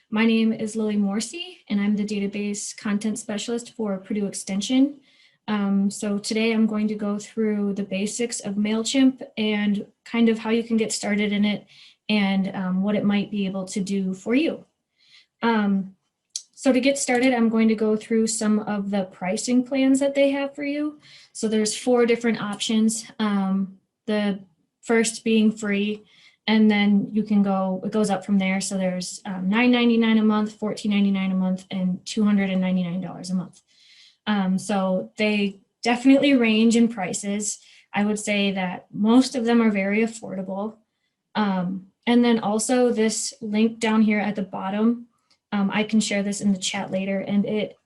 My name is Lily Morsey, and I'm the database content specialist for Purdue Extension. So today I'm going to go through the basics of Mailchimp and kind of how you can get started in it and what it might be able to do for you. So to get started, I'm going to go through some of the pricing plans that they have for you. So there's 4 different options. The first being free, and then you can go, it goes up from there. So there's $9.99 a month, $14.99 a month, and $299 a month. So they definitely range in prices. I would say that most of them are very affordable. And then also this link down here at the bottom, I can share this in the chat later, and it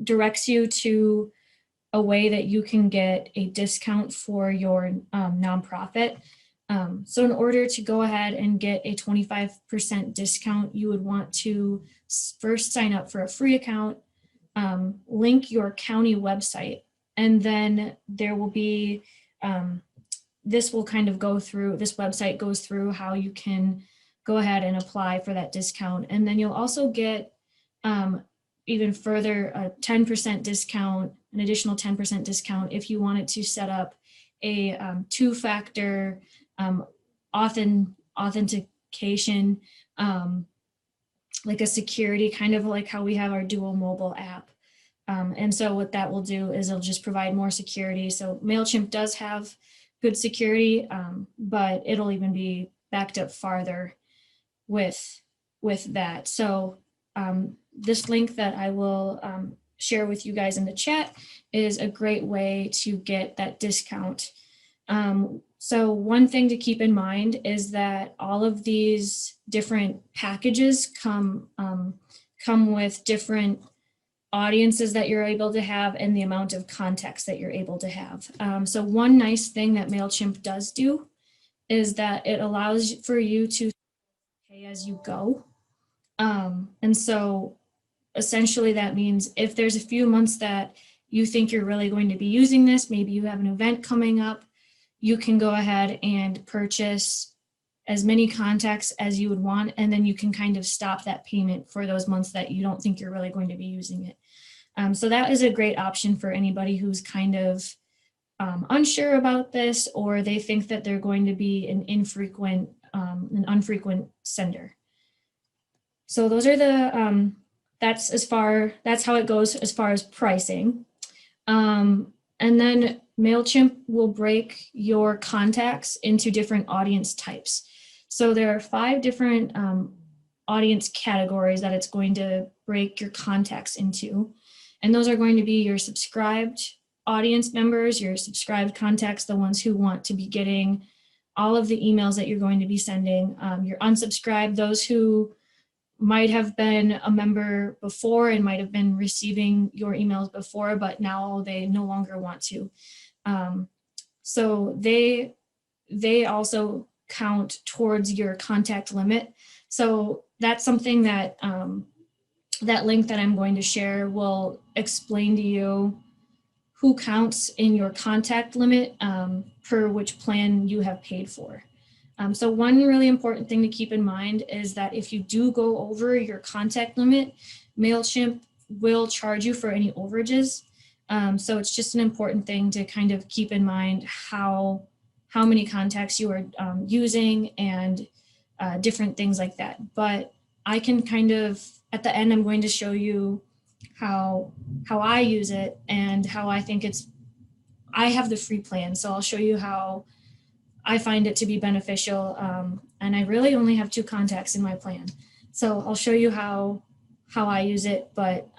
directs you to a way that you can get a discount for your nonprofit. So in order to go ahead and get a 25% discount, you would want to first sign up for a free account, link your county website, and then there will be, this will kind of go through, this website goes through how you can go ahead and apply for that discount. And then you'll also get even further a 10% discount, an additional 10% discount if you wanted to set up a 2-factor authentication, like a security, kind of like how we have our dual mobile app. And so what that will do is it'll just provide more security. So Mailchimp does have good security, but it'll even be backed up farther with that. So this link that I will share with you guys in the chat is a great way to get that discount. So one thing to keep in mind is that all of these different packages come with different audiences that you're able to have and the amount of context that you're able to have. So one nice thing that Mailchimp does do is that it allows for you to pay as you go. And so essentially that means if there's a few months that you think you're really going to be using this, maybe you have an event coming up, you can go ahead and purchase as many contacts as you would want, and then you can kind of stop that payment for those months that you don't think you're really going to be using it. So that is a great option for anybody who's kind of unsure about this, or they think that they're going to be an unfrequent sender. So those are the, that's how it goes as far as pricing. And then Mailchimp will break your contacts into different audience types. So there are 5 different audience categories that it's going to break your contacts into. And those are going to be your subscribed audience members, your subscribed contacts, the ones who want to be getting all of the emails that you're going to be sending. Your unsubscribed, those who might have been a member before and might have been receiving your emails before, but now they no longer want to. So they also count towards your contact limit. So that's something that that link that I'm going to share will explain to you who counts in your contact limit per which plan you have paid for. So one really important thing to keep in mind is that if you do go over your contact limit, Mailchimp will charge you for any overages. So it's just an important thing to kind of keep in mind how many contacts you are using and different things like that. But I can kind of, at the end, I'm going to show you how I use it and how I think I have the free plan. So I'll show you how I find it to be beneficial. And I really only have 2 contacts in my plan. So I'll show you how I use it, but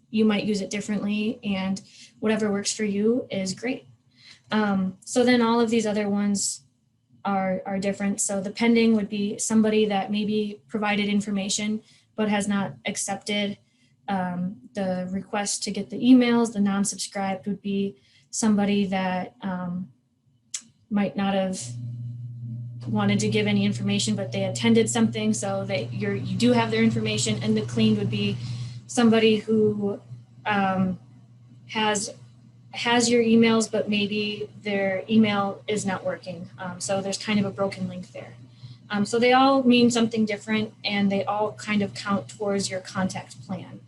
you might use it differently, and whatever works for you is great. So then all of these other ones are different. So the pending would be somebody that maybe provided information but has not accepted the request to get the emails. The non-subscribed would be somebody that might not have wanted to give any information, but they attended something, so that you do have their information. And the cleaned would be somebody who has your emails, but maybe their email is not working. So there's kind of a broken link there. So they all mean something different, and they all kind of count towards your contact plan.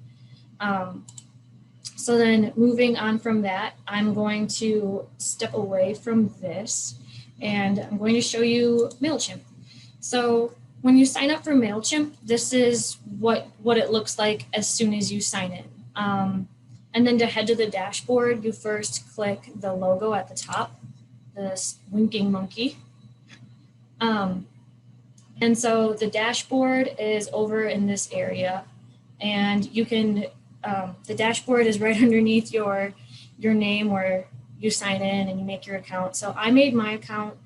So then moving on from that, I'm going to step away from this, and I'm going to show you Mailchimp. So when you sign up for Mailchimp, this is what it looks like as soon as you sign in. And then to head to the dashboard, you first click the logo at the top, this winking monkey. And so the dashboard is over in this area, and you can, the dashboard is right underneath your name where you sign in and you make your account. So I made my account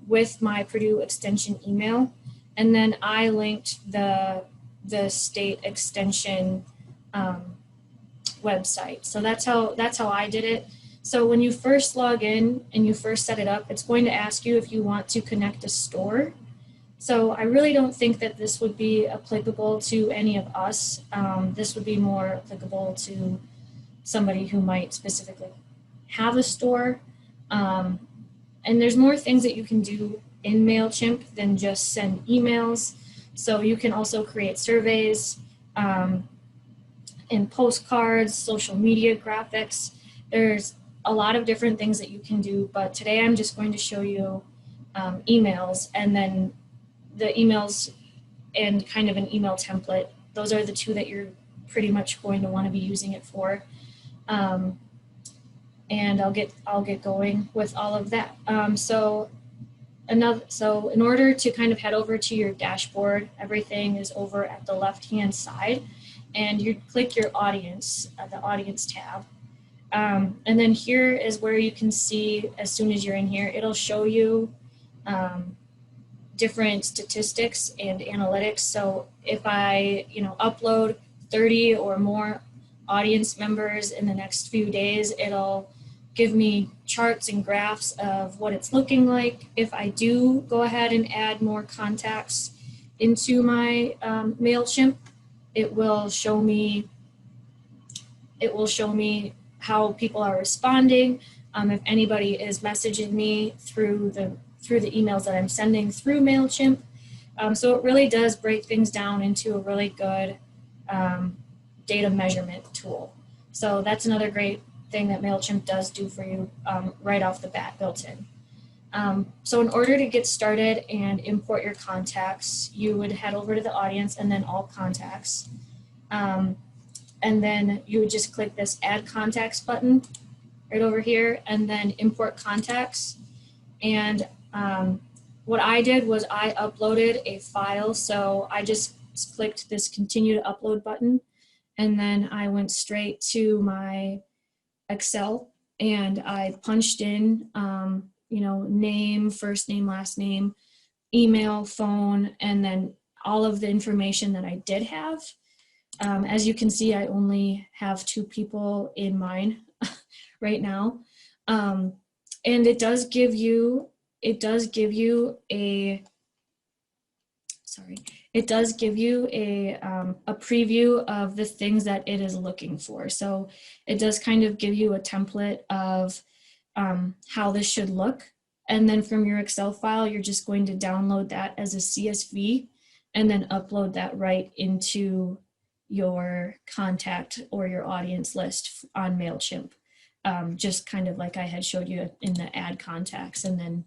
with my Purdue Extension email, and then I linked the state extension website. So that's how I did it. So when you first log in and you first set it up, it's going to ask you if you want to connect a store. So I really don't think that this would be applicable to any of us. This would be more applicable to somebody who might specifically have a store. And there's more things that you can do in Mailchimp than just send emails. So you can also create surveys, and postcards, social media graphics. There's a lot of different things that you can do, but today I'm just going to show you emails, and then the emails and kind of an email template. Those are the two that you're pretty much going to want to be using it for. And I'll get going with all of that. So in order to kind of head over to your dashboard, everything is over at the left-hand side, and you click your audience, the audience tab. And then here is where you can see, as soon as you're in here, it'll show you different statistics and analytics. So if I, upload 30 or more audience members in the next few days, it'll give me charts and graphs of what it's looking like. If I do go ahead and add more contacts into my Mailchimp, it will show me how people are responding. If anybody is messaging me through the emails that I'm sending through Mailchimp. So it really does break things down into a really good data measurement tool. So that's another great thing that Mailchimp does do for you right off the bat, built in. So in order to get started and import your contacts, you would head over to the audience and then all contacts. And then you would just click this add contacts button right over here, and then import contacts. And what I did was I uploaded a file. So I just clicked this continue to upload button, and then I went straight to my Excel and I punched in, name, first name, last name, email, phone, and then all of the information that I did have. As you can see, I only have 2 people in mine right now. And it does give you a preview of the things that it is looking for. So it does kind of give you a template of how this should look. And then from your Excel file, you're just going to download that as a CSV and then upload that right into your contact or your audience list on Mailchimp. Just kind of like I had showed you in the add contacts and then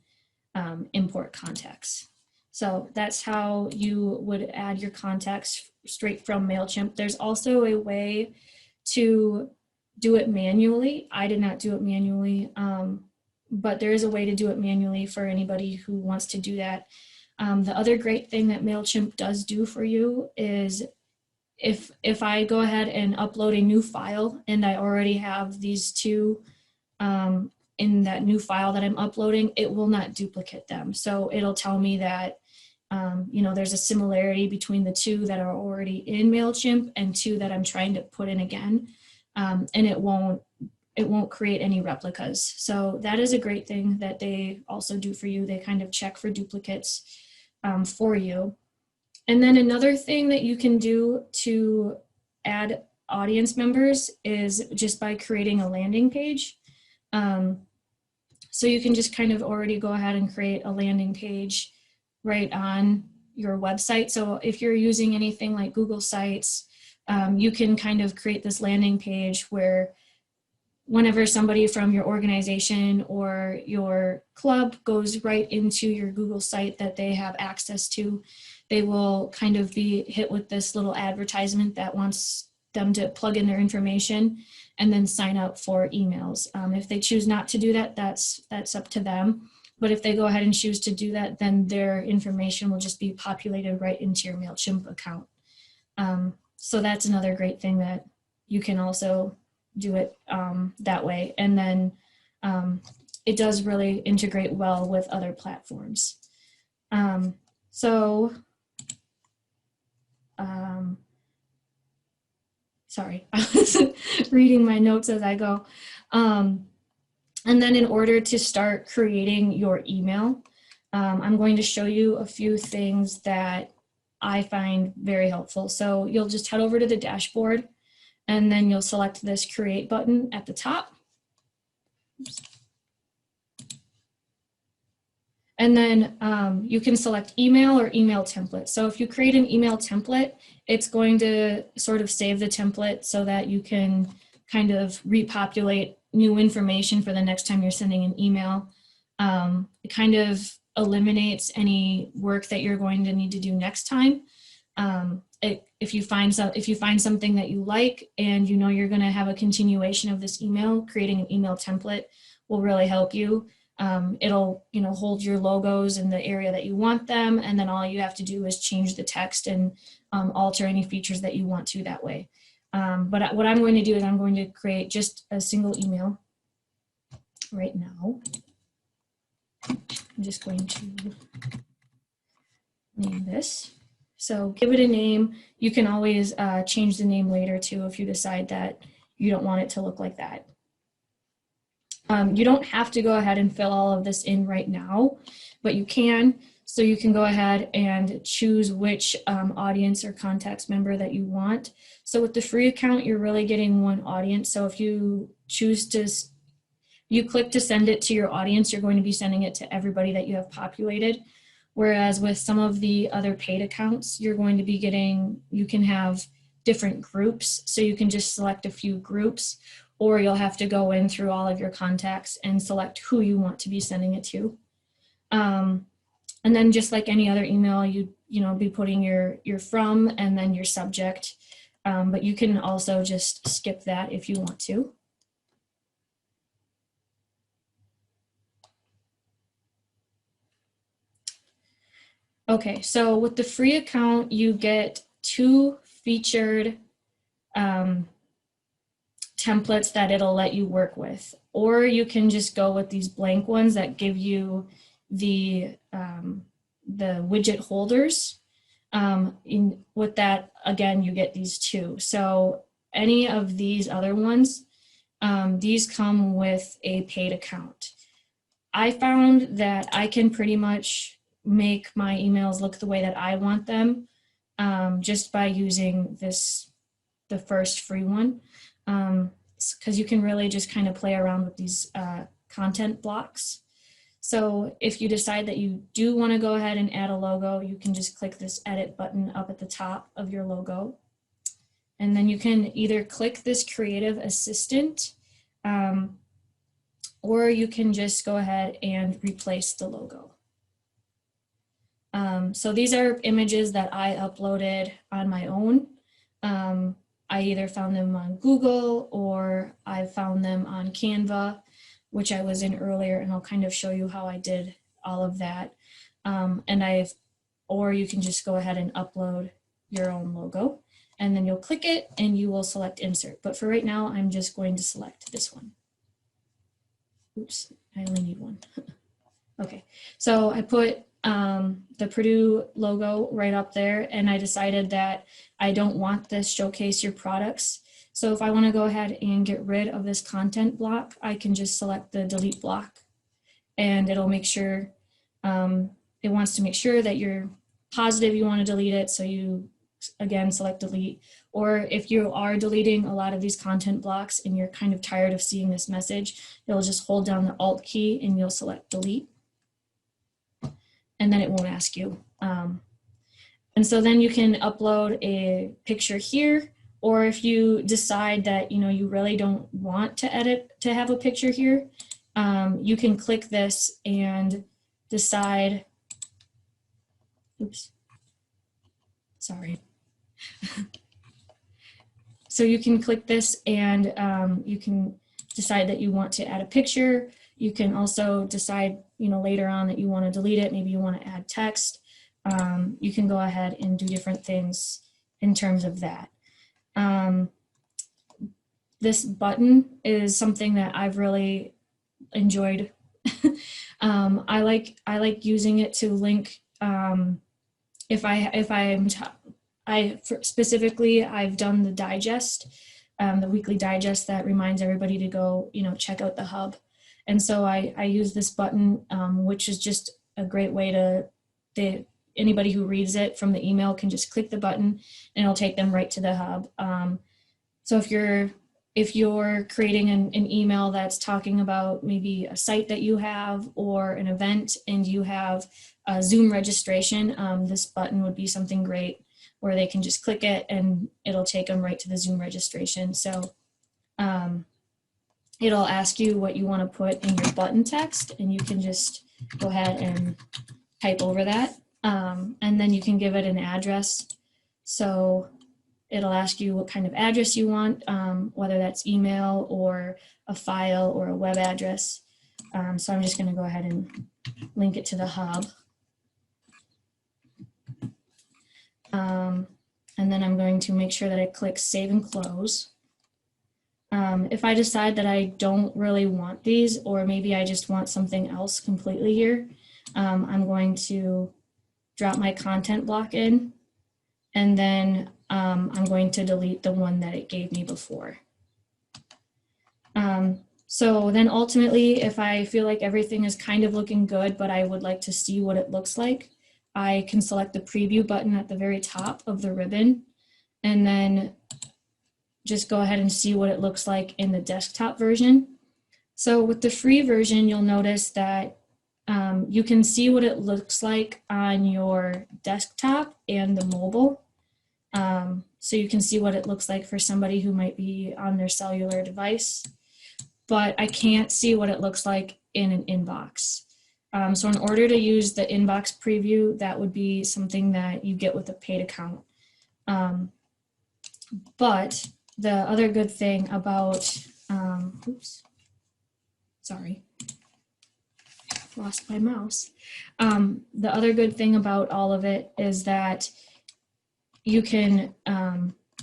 import contacts. So that's how you would add your contacts straight from Mailchimp. There's also a way to do it manually. I did not do it manually, but there is a way to do it manually for anybody who wants to do that. The other great thing that Mailchimp does do for you is if I go ahead and upload a new file and I already have these 2 in that new file that I'm uploading, it will not duplicate them. So it'll tell me that there's a similarity between the 2 that are already in Mailchimp and 2 that I'm trying to put in again, and it won't create any replicas. So that is a great thing that they also do for you. They kind of check for duplicates for you. And then another thing that you can do to add audience members is just by creating a landing page. So you can just kind of already go ahead and create a landing page right on your website. So if you're using anything like Google Sites, you can kind of create this landing page where whenever somebody from your organization or your club goes right into your Google site that they have access to, they will kind of be hit with this little advertisement that wants them to plug in their information and then sign up for emails. If they choose not to do that, that's up to them. But if they go ahead and choose to do that, then their information will just be populated right into your Mailchimp account. So that's another great thing, that you can also do it that way. And then it does really integrate well with other platforms. Sorry, I was reading my notes as I go. And then in order to start creating your email, I'm going to show you a few things that I find very helpful. So you'll just head over to the dashboard, and then you'll select this create button at the top. Oops. And then you can select email or email template. So if you create an email template, it's going to sort of save the template so that you can kind of repopulate new information for the next time you're sending an email. It kind of eliminates any work that you're going to need to do next time. If you find something that you like and you know you're going to have a continuation of this email, creating an email template will really help you. It'll hold your logos in the area that you want them, and then all you have to do is change the text and alter any features that you want to that way. But what I'm going to do is I'm going to create just a single email right now. I'm just going to name this. So give it a name. You can always change the name later too if you decide that you don't want it to look like that. You don't have to go ahead and fill all of this in right now, but you can. So you can go ahead and choose which audience or contacts member that you want. So with the free account, you're really getting one audience. So if you choose to, you click to send it to your audience, you're going to be sending it to everybody that you have populated. Whereas with some of the other paid accounts, you're going to be getting, you can have different groups. So you can just select a few groups, or you'll have to go in through all of your contacts and select who you want to be sending it to. And then just like any other email, you be putting your from and then your subject. But you can also just skip that if you want to. Okay, so with the free account, you get 2 featured templates that it'll let you work with, or you can just go with these blank ones that give you the widget holders. With that, again, you get these 2. So any of these other ones, these come with a paid account. I found that I can pretty much make my emails look the way that I want them just by using the first free one. Because you can really just kind of play around with these content blocks. So if you decide that you do want to go ahead and add a logo, you can just click this edit button up at the top of your logo. And then you can either click this creative assistant or you can just go ahead and replace the logo. So these are images that I uploaded on my own. I either found them on Google or I found them on Canva, which I was in earlier, and I'll kind of show you how I did all of that. Or you can just go ahead and upload your own logo, and then you'll click it and you will select insert. But for right now, I'm just going to select this one. Oops, I only need one. Okay, so I put the Purdue logo right up there, and I decided that I don't want this showcase your products. So if I want to go ahead and get rid of this content block, I can just select the delete block, and it'll make sure, it wants to make sure that you're positive you want to delete it. So you again, select delete. Or if you are deleting a lot of these content blocks and you're kind of tired of seeing this message, you'll just hold down the Alt key and you'll select delete. And then it won't ask you. And so then you can upload a picture here, or if you decide that you really don't want to have a picture here, you can click this and decide. Oops, sorry. So you can click this and you can decide that you want to add a picture. You can also decide, later on that you want to delete it. Maybe you want to add text. You can go ahead and do different things in terms of that. This button is something that I've really enjoyed. I like using it to link. Specifically, I've done the digest, the weekly digest that reminds everybody to go, check out the hub. And so I use this button, which is just a great way to, anybody who reads it from the email can just click the button and it'll take them right to the hub. So if you're creating an email that's talking about maybe a site that you have or an event and you have a Zoom registration, this button would be something great where they can just click it and it'll take them right to the Zoom registration. So it'll ask you what you want to put in your button text, and you can just go ahead and type over that. And then you can give it an address. So it'll ask you what kind of address you want, whether that's email or a file or a web address. So I'm just going to go ahead and link it to the hub. And then I'm going to make sure that I click Save and Close. If I decide that I don't really want these, or maybe I just want something else completely here, I'm going to drop my content block in, and then I'm going to delete the one that it gave me before. So then ultimately, if I feel like everything is kind of looking good, but I would like to see what it looks like, I can select the preview button at the very top of the ribbon, and then just go ahead and see what it looks like in the desktop version. So with the free version, you'll notice that you can see what it looks like on your desktop and the mobile. So you can see what it looks like for somebody who might be on their cellular device, but I can't see what it looks like in an inbox. So in order to use the inbox preview, that would be something that you get with a paid account. But the other good thing about, oops, sorry, lost my mouse. The other good thing about all of it is that you can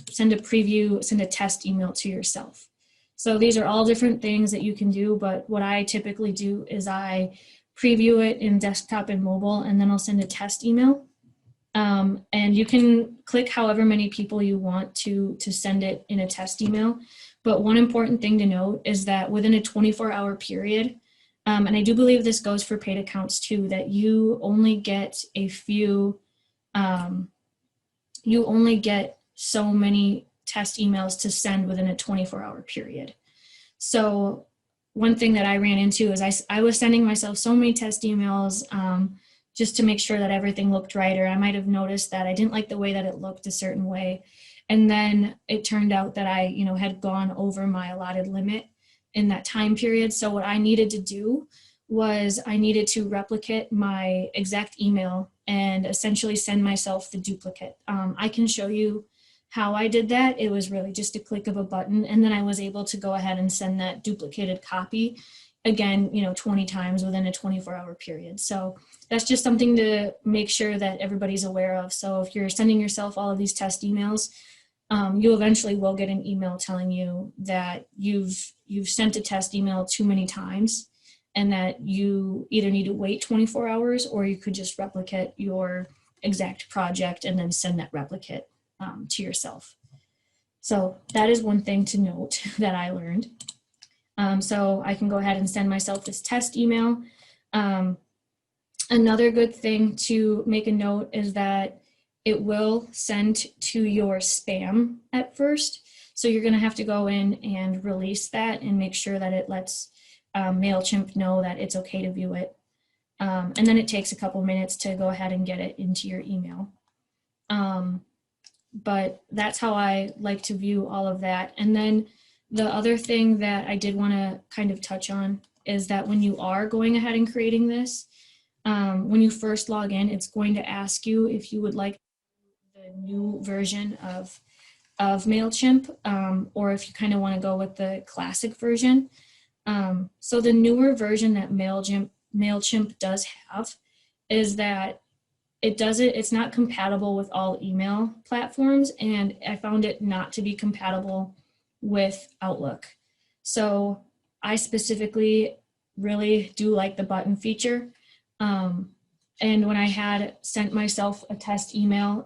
send a test email to yourself. So these are all different things that you can do, but what I typically do is I preview it in desktop and mobile, and then I'll send a test email. And you can click however many people you want to send it in a test email. But one important thing to note is that within a 24-hour period, and I do believe this goes for paid accounts too, that you only get a few, you only get so many test emails to send within a 24-hour period. So one thing that I ran into is I was sending myself so many test emails just to make sure that everything looked right, or I might have noticed that I didn't like the way that it looked a certain way. And then it turned out that I had gone over my allotted limit in that time period. So what I needed to do was I needed to replicate my exact email and essentially send myself the duplicate. I can show you how I did that. It was really just a click of a button, and then I was able to go ahead and send that duplicated copy again, 20 times within a 24-hour period. So that's just something to make sure that everybody's aware of. So if you're sending yourself all of these test emails, you eventually will get an email telling you that you've sent a test email too many times, and that you either need to wait 24 hours or you could just replicate your exact project and then send that replicate to yourself. So that is one thing to note that I learned. So I can go ahead and send myself this test email. Another good thing to make a note is that it will send to your spam at first. So you're going to have to go in and release that and make sure that it lets Mailchimp know that it's okay to view it. And then it takes a couple minutes to go ahead and get it into your email. But that's how I like to view all of that. And then the other thing that I did want to kind of touch on is that when you are going ahead and creating this, when you first log in, it's going to ask you if you would like the new version of Mailchimp, or if you kind of want to go with the classic version. So the newer version that Mailchimp does have is that it's not compatible with all email platforms, and I found it not to be compatible with Outlook. So I specifically really do like the button feature. And when I had sent myself a test email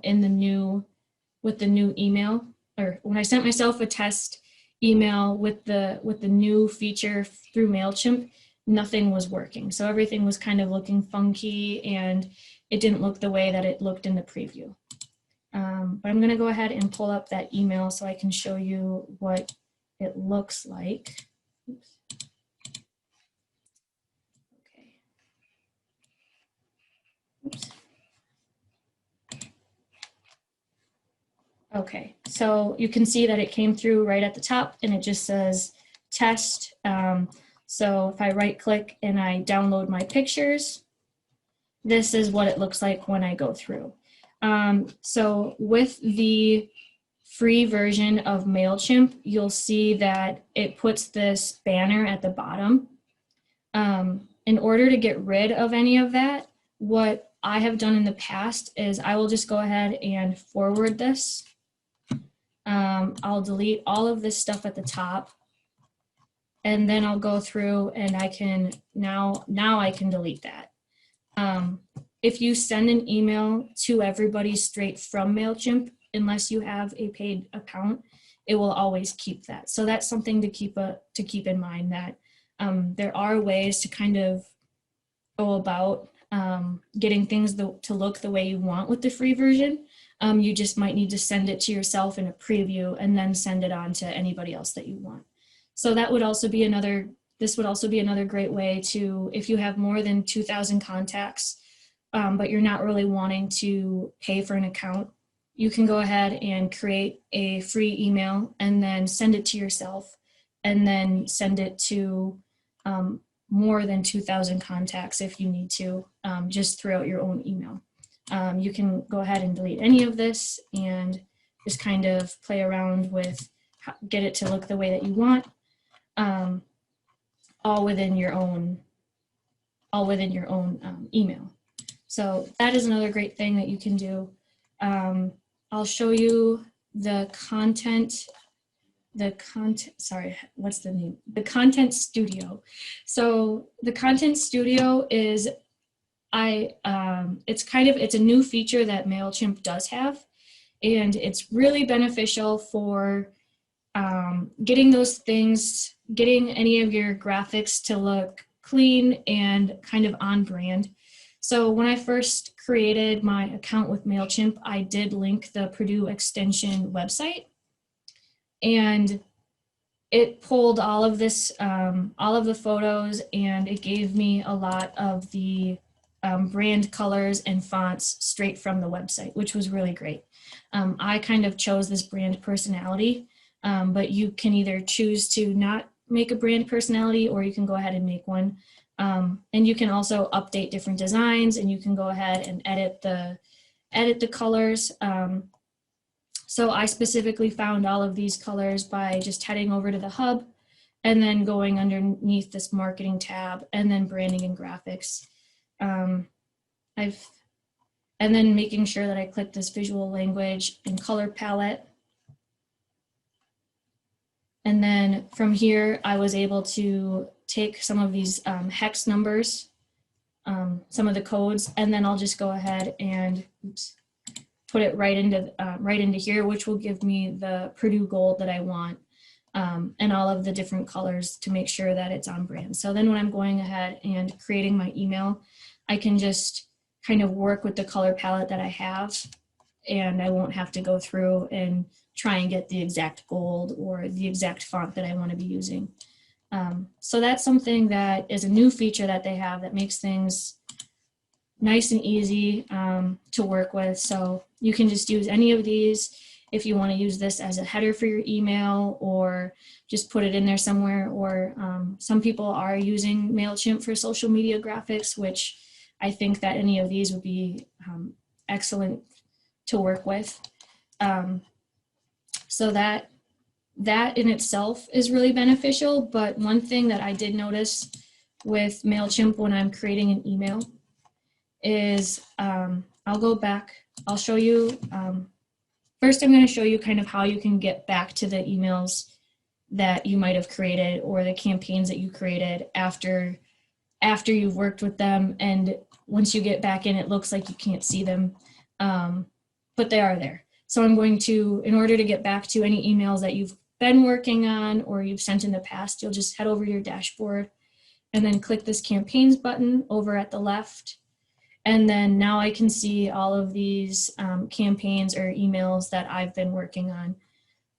with the new email, or when I sent myself a test email with the new feature through Mailchimp, nothing was working. So everything was kind of looking funky, and it didn't look the way that it looked in the preview. But I'm going to go ahead and pull up that email so I can show you what it looks like. Oops. Okay. Oops. Okay, so you can see that it came through right at the top, and it just says test. So if I right click and I download my pictures, this is what it looks like when I go through. So with the free version of Mailchimp, you'll see that it puts this banner at the bottom. In order to get rid of any of that, what I have done in the past is I will just go ahead and forward this. I'll delete all of this stuff at the top, and then I'll go through and I can now I can delete that. If you send an email to everybody straight from Mailchimp, unless you have a paid account, it will always keep that. So that's something to keep in mind, that there are ways to kind of go about getting things to look the way you want with the free version. You just might need to send it to yourself in a preview and then send it on to anybody else that you want. So that would also be this would also be another great way to, if you have more than 2,000 contacts, but you're not really wanting to pay for an account, you can go ahead and create a free email and then send it to yourself, and then send it to more than 2,000 contacts if you need to, just throughout your own email. You can go ahead and delete any of this and just kind of play around with get it to look the way that you want, all within your own email. So that is another great thing that you can do. I'll show you the content. Sorry, what's the name? The Content Studio. So the Content Studio is it's a new feature that Mailchimp does have, and it's really beneficial for getting any of your graphics to look clean and kind of on brand. So when I first created my account with Mailchimp, I did link the Purdue Extension website, and it pulled all of this, all of the photos, and it gave me a lot of the brand colors and fonts straight from the website, which was really great. I kind of chose this brand personality, but you can either choose to not make a brand personality, or you can go ahead and make one. And you can also update different designs, and you can go ahead and edit the colors. So I specifically found all of these colors by just heading over to the hub and then going underneath this marketing tab and then branding and graphics. And then making sure that I click this visual language and color palette. And then from here, I was able to take some of these hex numbers, some of the codes, and then I'll just go ahead and put it right into here, which will give me the Purdue gold that I want, and all of the different colors to make sure that it's on brand. So then when I'm going ahead and creating my email, I can just kind of work with the color palette that I have and I won't have to go through and try and get the exact gold or the exact font that I want to be using. So that's something that is a new feature that they have that makes things nice and easy to work with. So you can just use any of these if you want to use this as a header for your email, or just put it in there somewhere. Or some people are using Mailchimp for social media graphics, which I think that any of these would be excellent to work with. So that in itself is really beneficial. But one thing that I did notice with Mailchimp when I'm creating an email is I'll go back, I'll show you, first I'm going to show you kind of how you can get back to the emails that you might have created or the campaigns that you created after you've worked with them. And once you get back in, it looks like you can't see them, but they are there. So I'm going to, in order to get back to any emails that you've been working on or you've sent in the past, you'll just head over to your dashboard and then click this campaigns button over at the left. And then now I can see all of these campaigns or emails that I've been working on.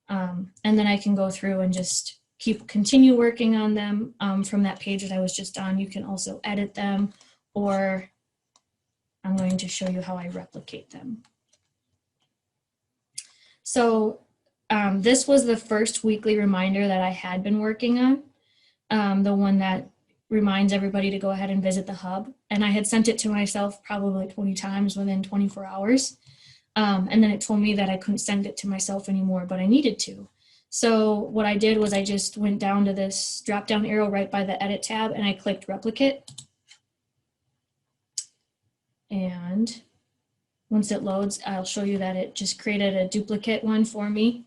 And then I can go through and just continue working on them from that page that I was just on. You can also edit them, or I'm going to show you how I replicate them. So this was the first weekly reminder that I had been working on, the one that reminds everybody to go ahead and visit the hub. And I had sent it to myself probably 20 times within 24 hours. And then it told me that I couldn't send it to myself anymore, but I needed to. So what I did was I just went down to this drop down arrow right by the edit tab and I clicked replicate. And once it loads, I'll show you that it just created a duplicate one for me.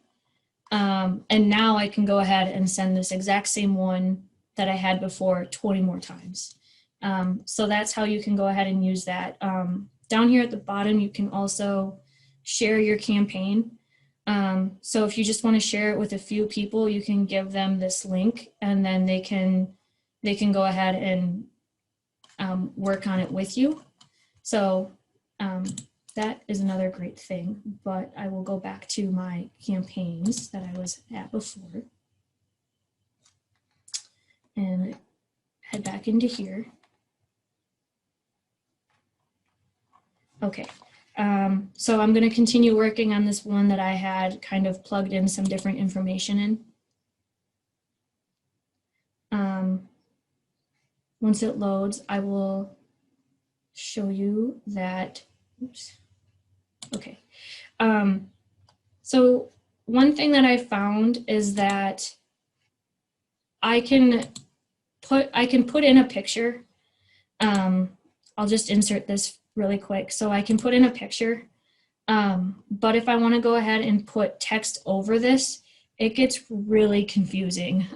And now I can go ahead and send this exact same one that I had before 20 more times. So that's how you can go ahead and use that. Down here at the bottom, you can also share your campaign. So if you just want to share it with a few people, you can give them this link and then they can go ahead and work on it with you. So that is another great thing, but I will go back to my campaigns that I was at before and head back into here. Okay, so I'm going to continue working on this one that I had kind of plugged in some different information in. Once it loads, I will show you that, oops. Okay, so one thing that I found is that I can put in a picture. I'll just insert this really quick. So I can put in a picture, but if I want to go ahead and put text over this, it gets really confusing.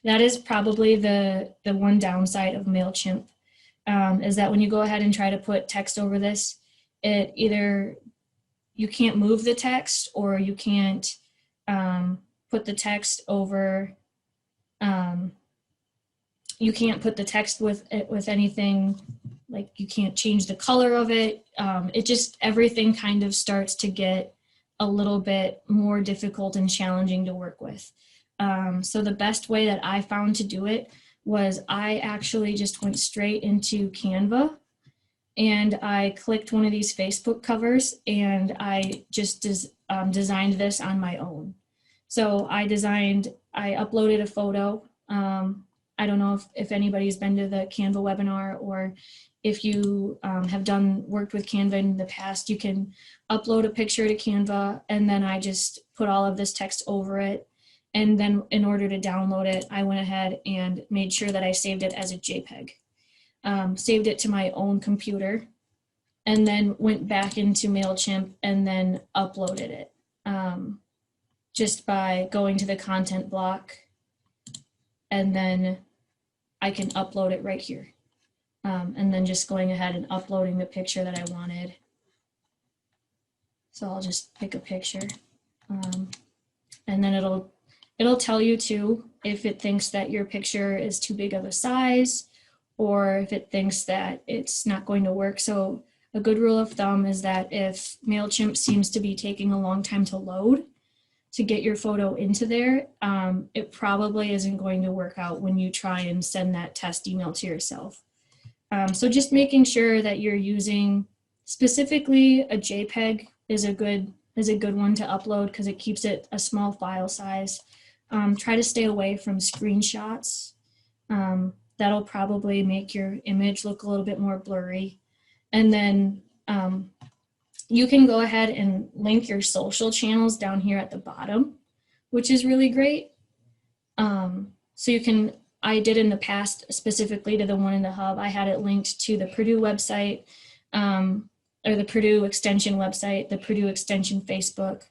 That is probably the one downside of Mailchimp, is that when you go ahead and try to put text over this, it either you can't move the text or you can't put the text over. You can't put the text with anything, like you can't change the color of it. It just, everything kind of starts to get a little bit more difficult and challenging to work with. So the best way that I found to do it was I actually just went straight into Canva and I clicked one of these Facebook covers and I just designed this on my own. So I uploaded a photo. I don't know if anybody's been to the Canva webinar, or if you have worked with Canva in the past, you can upload a picture to Canva and then I just put all of this text over it. And then in order to download it, I went ahead and made sure that I saved it as a JPEG. Saved it to my own computer and then went back into Mailchimp and then uploaded it just by going to the content block, and then I can upload it right here. And then just going ahead and uploading the picture that I wanted. So I'll just pick a picture. And then it'll tell you too if it thinks that your picture is too big of a size or if it thinks that it's not going to work. So a good rule of thumb is that if Mailchimp seems to be taking a long time to load to get your photo into there, it probably isn't going to work out when you try and send that test email to yourself. So just making sure that you're using specifically a JPEG is a good one to upload because it keeps it a small file size. Try to stay away from screenshots. That'll probably make your image look a little bit more blurry. And then you can go ahead and link your social channels down here at the bottom, which is really great. So you can, I did in the past, specifically to the one in the hub, I had it linked to the Purdue website, or the Purdue Extension website, the Purdue Extension Facebook,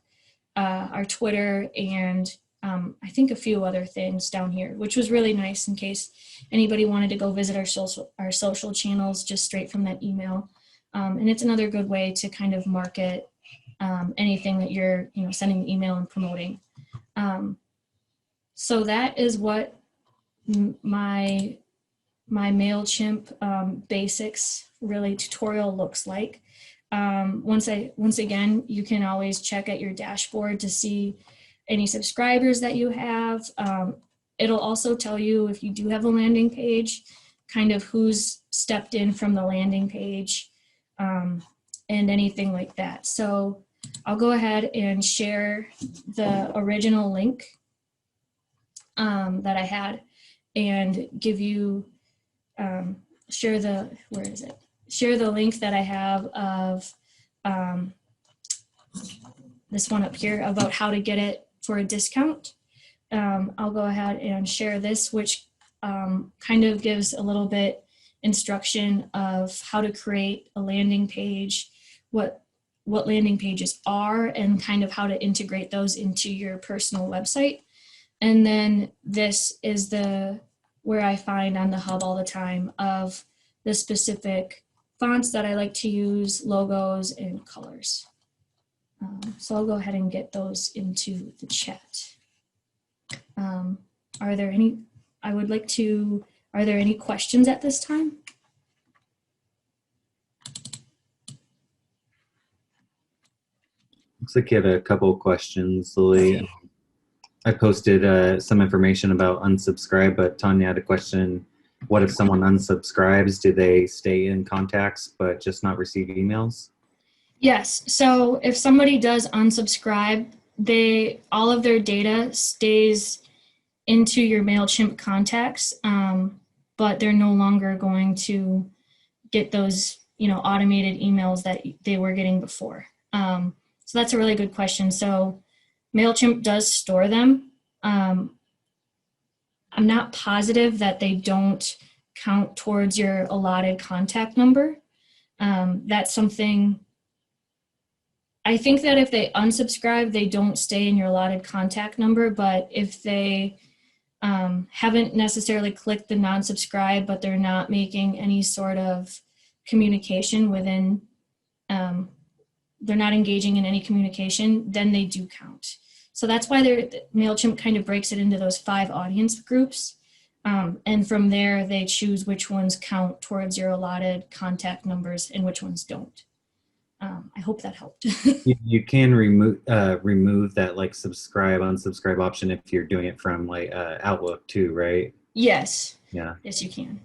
our Twitter, and I think a few other things down here, which was really nice in case anybody wanted to go visit our social channels just straight from that email. And it's another good way to kind of market anything that you're sending an email and promoting. So that is what my Mailchimp basics really tutorial looks like. Once again, you can always check at your dashboard to see any subscribers that you have. It'll also tell you if you do have a landing page, kind of who's stepped in from the landing page, and anything like that. So I'll go ahead and share the original link that I had and give you, share the link that I have of this one up here about how to get it for a discount. I'll go ahead and share this, which kind of gives a little bit instruction of how to create a landing page, what landing pages are, and kind of how to integrate those into your personal website. And then this is where I find on the hub all the time of the specific fonts that I like to use, logos, and colors. So I'll go ahead and get those into the chat. Are there any questions at this time? Looks like you have a couple of questions, Lily. I posted some information about unsubscribe, but Tanya had a question. What if someone unsubscribes? Do they stay in contacts but just not receive emails? Yes. So if somebody does unsubscribe, all of their data stays into your Mailchimp contacts, but they're no longer going to get those automated emails that they were getting before. So that's a really good question. So Mailchimp does store them. I'm not positive that they don't count towards your allotted contact number. That's something, I think that if they unsubscribe, they don't stay in your allotted contact number, but if they haven't necessarily clicked the non-subscribe, but they're not making any sort of communication within, they're not engaging in any communication, then they do count. So that's why Mailchimp kind of breaks it into those 5 audience groups. And from there, they choose which ones count towards your allotted contact numbers and which ones don't. I hope that helped. You can remove that like subscribe, unsubscribe option if you're doing it from like Outlook too, right? Yes. Yeah. Yes, you can.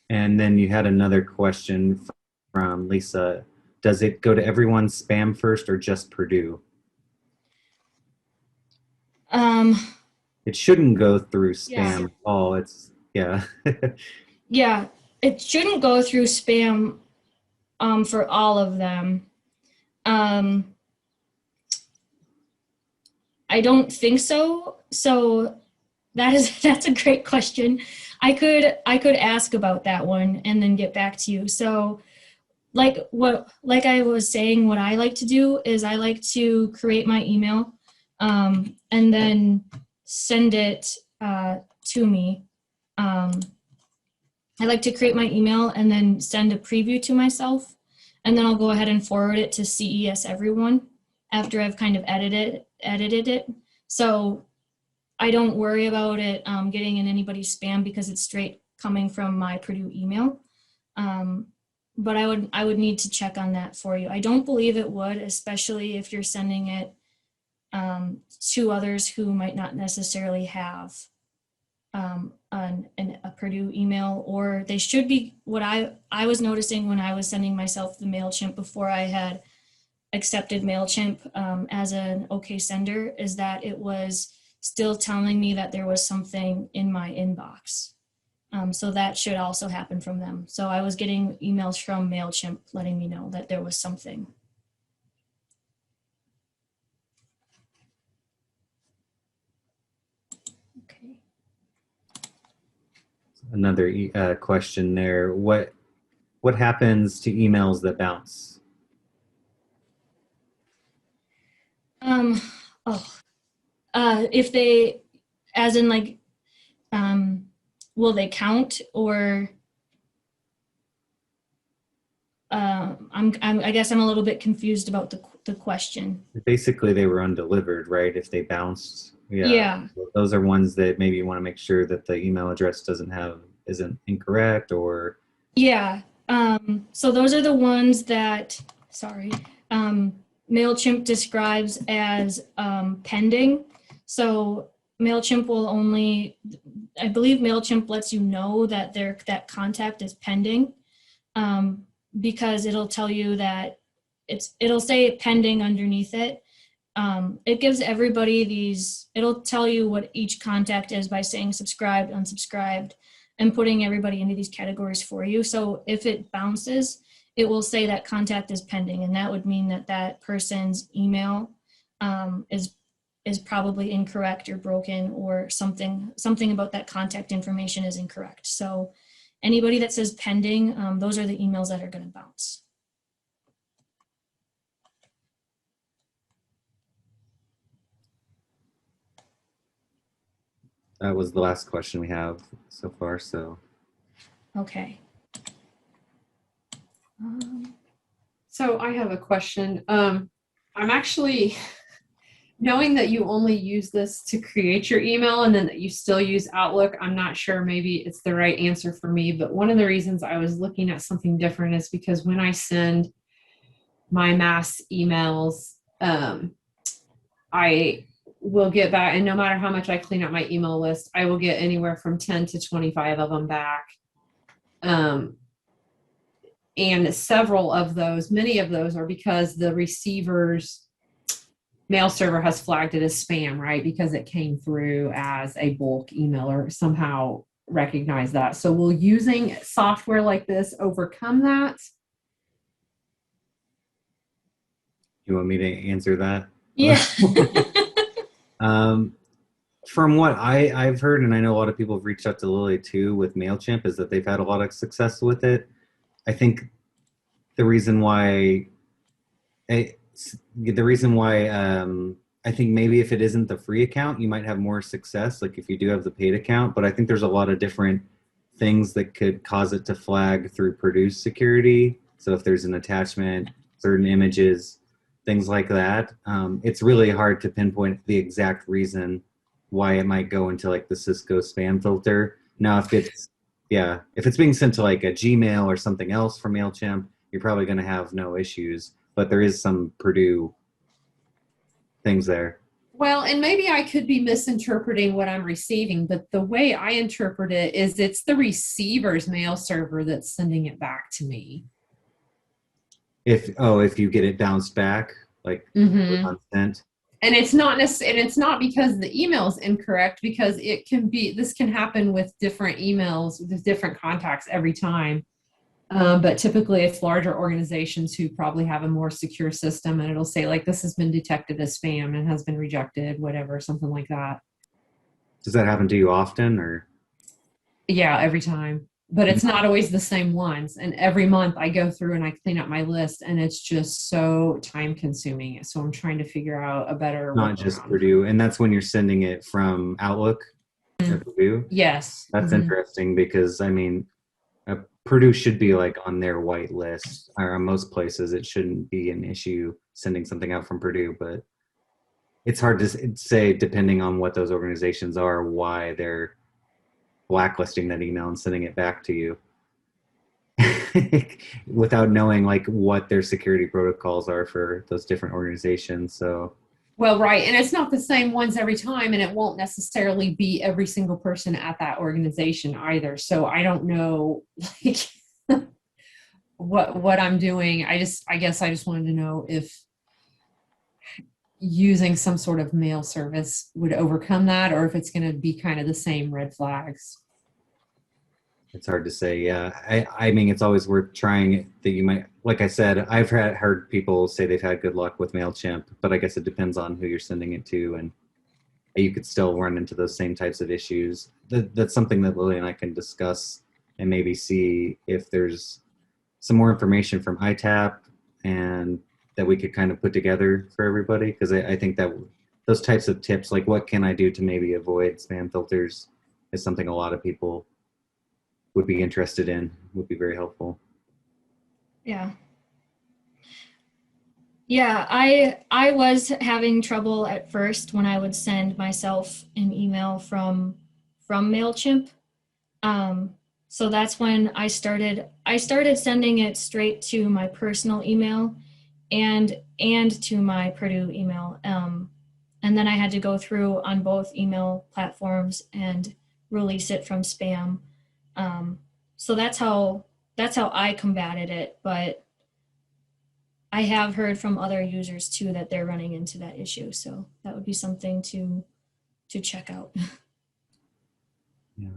And then you had another question from Lisa. Does it go to everyone's spam first or just Purdue? It shouldn't go through spam at all. It's, yeah. Yeah, it shouldn't go through spam for all of them. I don't think so. So that's a great question. I could ask about that one and then get back to you. So like I was saying, what I like to do is I like to create my email and then send it to me. I like to create my email and then send a preview to myself, and then I'll go ahead and forward it to CES Everyone after I've kind of edited it. So I don't worry about it getting in anybody's spam because it's straight coming from my Purdue email. But I would need to check on that for you. I don't believe it would, especially if you're sending it to others who might not necessarily have a Purdue email, or they should be. What I was noticing when I was sending myself the MailChimp before I had accepted MailChimp as an OK sender is that it was still telling me that there was something in my inbox. So that should also happen from them. So I was getting emails from MailChimp letting me know that there was something. Okay. Another question there. What happens to emails that bounce? If they, as in like, will they count, or I guess I'm a little bit confused about the question. Basically, they were undelivered, right? If they bounced, Yeah. those are ones that maybe you want to make sure that the email address isn't incorrect, or Yeah. So those are the ones that, sorry, MailChimp describes as pending. So MailChimp will only, I believe MailChimp lets you know that that contact is pending, because it'll tell you that it'll say pending underneath it. It gives everybody it'll tell you what each contact is by saying subscribed, unsubscribed, and putting everybody into these categories for you. So if it bounces, it will say that contact is pending, and that would mean that that person's email is probably incorrect or broken, or something about that contact information is incorrect. So anybody that says pending, those are the emails that are going to bounce. that was the last question we have so far. So, Okay. So I have a question. I'm actually, knowing that you only use this to create your email and then that you still use Outlook, I'm not sure maybe it's the right answer for me. But one of the reasons I was looking at something different is because when I send my mass emails, I will get back, and no matter how much I clean up my email list, I will get anywhere from 10 to 25 of them back. And several of those, many of those are because the receiver's mail server has flagged it as spam, right? Because it came through as a bulk email or somehow recognize that. So will using software like this overcome that? you want me to answer that? Yeah. From what I've heard, and I know a lot of people have reached out to Lily too with MailChimp, is that they've had a lot of success with it. I think the reason why I think maybe if it isn't the free account, you might have more success, like if you do have the paid account. But I think there's a lot of different things that could cause it to flag through produce security. So if there's an attachment, certain images, things like that, it's really hard to pinpoint the exact reason why it might go into like the Cisco spam filter. Now, if it's being sent to like a Gmail or something else from MailChimp, you're probably going to have no issues. But there is some Purdue things there. Well, and maybe I could be misinterpreting what I'm receiving, but the way I interpret it is it's the receiver's mail server that's sending it back to me. If you get it bounced back, like unsent. And it's not necessarily, and it's not because the email is incorrect, because this can happen with different emails, with different contacts every time. But typically it's larger organizations who probably have a more secure system, and it'll say like, this has been detected as spam and has been rejected, whatever, something like that. Does that happen to you often, or? Yeah, every time. But it's not always the same ones. And every month I go through and I clean up my list, and it's just so time consuming. So I'm trying to figure out a better Not just Purdue. And that's when you're sending it from Outlook to Purdue? Yes. That's interesting, because I mean, Purdue should be like on their white list, or on most places it shouldn't be an issue sending something out from Purdue, but it's hard to say, depending on what those organizations are, why they're blacklisting that email and sending it back to you. without knowing like what their security protocols are for those different organizations. So Well, right. And it's not the same ones every time, and it won't necessarily be every single person at that organization either. So I don't know like what I'm doing. I guess I just wanted to know if using some sort of mail service would overcome that, or if it's going to be kind of the same red flags. it's hard to say. Yeah. I mean, it's always worth trying that you might, like I said, I've heard people say they've had good luck with Mailchimp, but I guess it depends on who you're sending it to. And you could still run into those same types of issues. That's something that Lily and I can discuss and maybe see if there's some more information from ITAP and that we could kind of put together for everybody. Because I think that those types of tips, like what can I do to maybe avoid spam filters, is something a lot of people would be interested in, would be very helpful. Yeah. Yeah, I was having trouble at first when I would send myself an email from Mailchimp. So that's when I started sending it straight to my personal email and to my Purdue email. And then I had to go through on both email platforms and release it from spam. So that's how I combated it, but I have heard from other users too that they're running into that issue. So that would be something to check out. Yeah.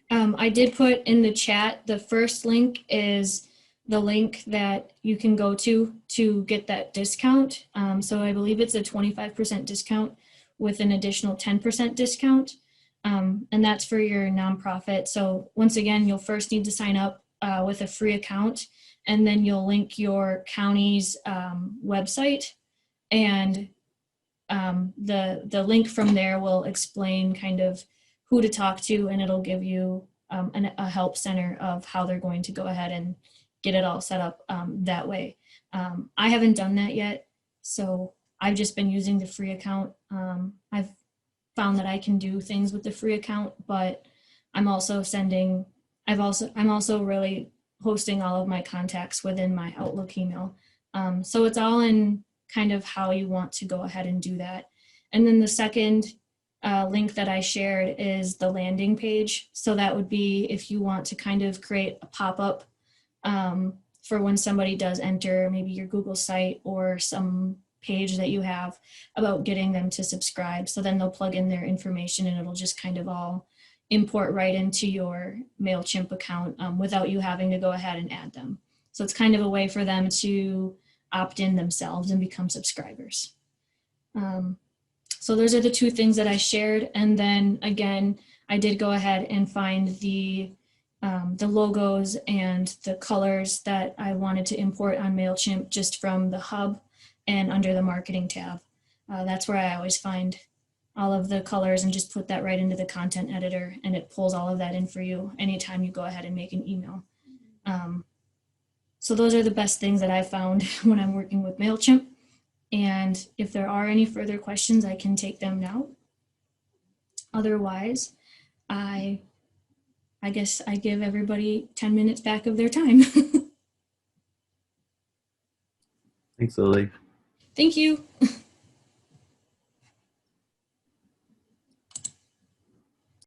I did put in the chat, the first link is the link that you can go to get that discount. So I believe it's a 25% discount with an additional 10% discount. And that's for your nonprofit. So once again, you'll first need to sign up with a free account, and then you'll link your county's website, and the link from there will explain kind of who to talk to, and it'll give you a help center of how they're going to go ahead and get it all set up that way. I haven't done that yet, so I've just been using the free account. I've found that I can do things with the free account, but I'm also really hosting all of my contacts within my Outlook email. So it's all in kind of how you want to go ahead and do that. And then the second link that I shared is the landing page. So that would be if you want to kind of create a pop-up for when somebody does enter maybe your Google site or some page that you have about getting them to subscribe. So then they'll plug in their information and it'll just kind of all import right into your Mailchimp account without you having to go ahead and add them. So it's kind of a way for them to opt in themselves and become subscribers. So those are the two things that I shared. And then again, I did go ahead and find the logos and the colors that I wanted to import on Mailchimp just from the hub and under the marketing tab. That's where I always find all of the colors and just put that right into the content editor, and it pulls all of that in for you anytime you go ahead and make an email. So those are the best things that I found when I'm working with Mailchimp. And if there are any further questions, I can take them now. Otherwise, I guess I give everybody 10 minutes back of their time. Thanks, Lily. Thank you.